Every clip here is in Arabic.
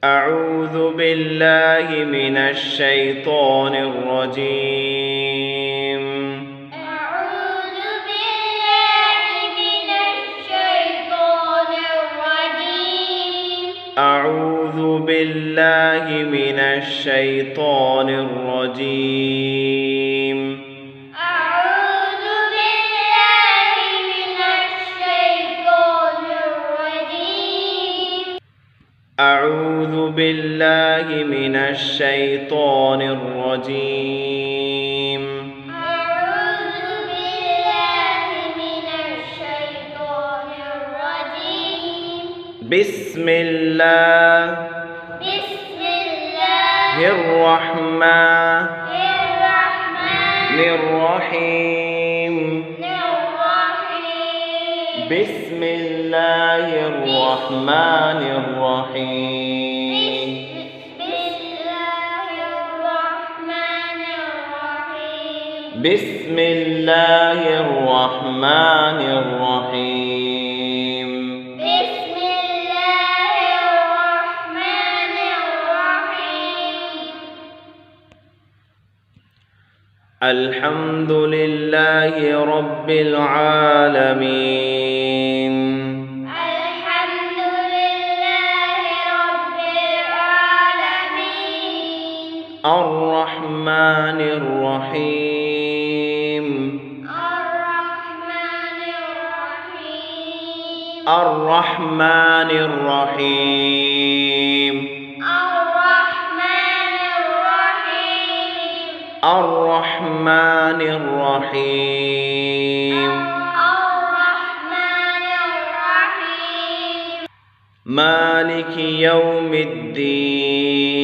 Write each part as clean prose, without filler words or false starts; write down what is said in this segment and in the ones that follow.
أعوذ بالله من الشيطان الرجيم. أعوذ بالله من الشيطان الرجيم. أعوذ بالله من الشيطان الرجيم. أعوذ بالله من الشيطان الرجيم. أعوذ بالله من الشيطان الرجيم. أعوذ بالله من الشيطان الرجيم. بسم الله الرحمن الرحيم. بسم الله الرحمن الرحيم. بسم الله الرحمن الرحيم. بسم الله الرحمن الرحيم. الحمد لله رب العالمين. الحمد لله رب العالمين. الرحمن الرحيم. الرحمن الرحيم. الرحمن الرحيم. الرحمن الرحيم. الرحمن الرحيم. مالك يوم الدين.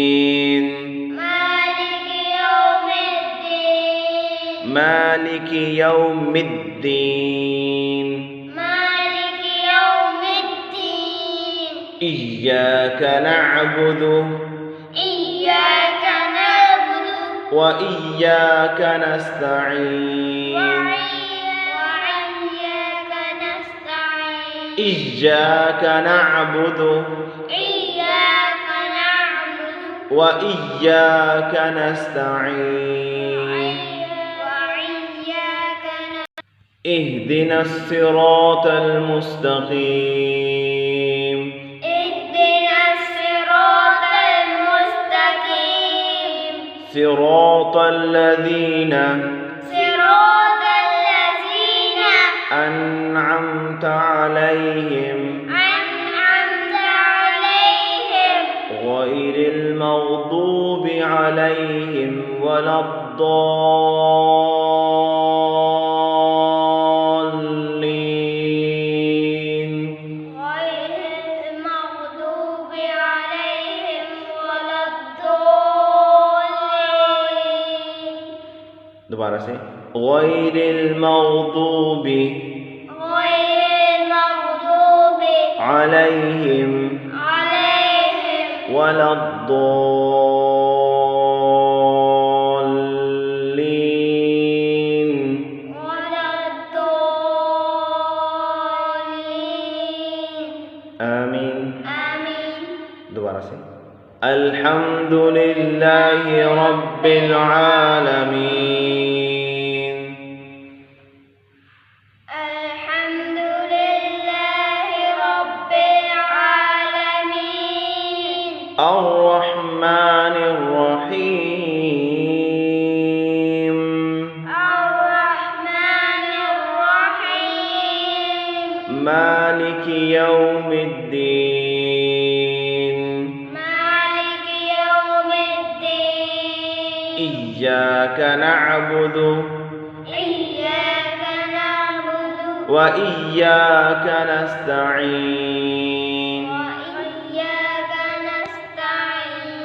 مالك يوم الدين. مالك يوم الدين. مالك يوم الدين. إياك نعبد إياك نعبد وإياك نستعين. وإياك نستعين. إياك نعبد إياك نعبد وإياك نستعين. وإياك اهدنا الصراط المستقيم. اهدنا الصراط المستقيم. صراط الذين أنعمت عليهم غير المغضوب عليهم ولا الضالين. غير المغضوب عليهم ولا الضالين. दोबारा से غير المغضوب عليهم ولا الضالين. آمين. दोबारा से الحمد لله رب العالمين. الحمد لله رب العالمين. الرحمن الرحيم. الرحمن الرحيم. مالك يوم الدين. مالك يوم الدين. إياك نعبد إياك نعبد وإياك نستعين. وإياك نستعين.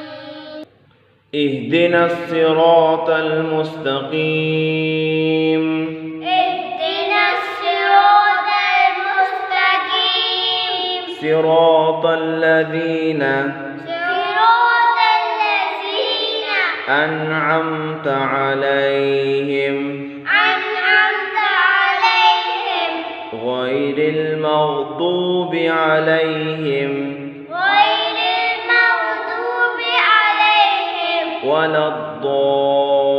اهدنا الصراط المستقيم. اهدنا الصراط المستقيم. صراط الذين أنعمت عليهم غير المغضوب عليهم غير المغضوب ولا الضالين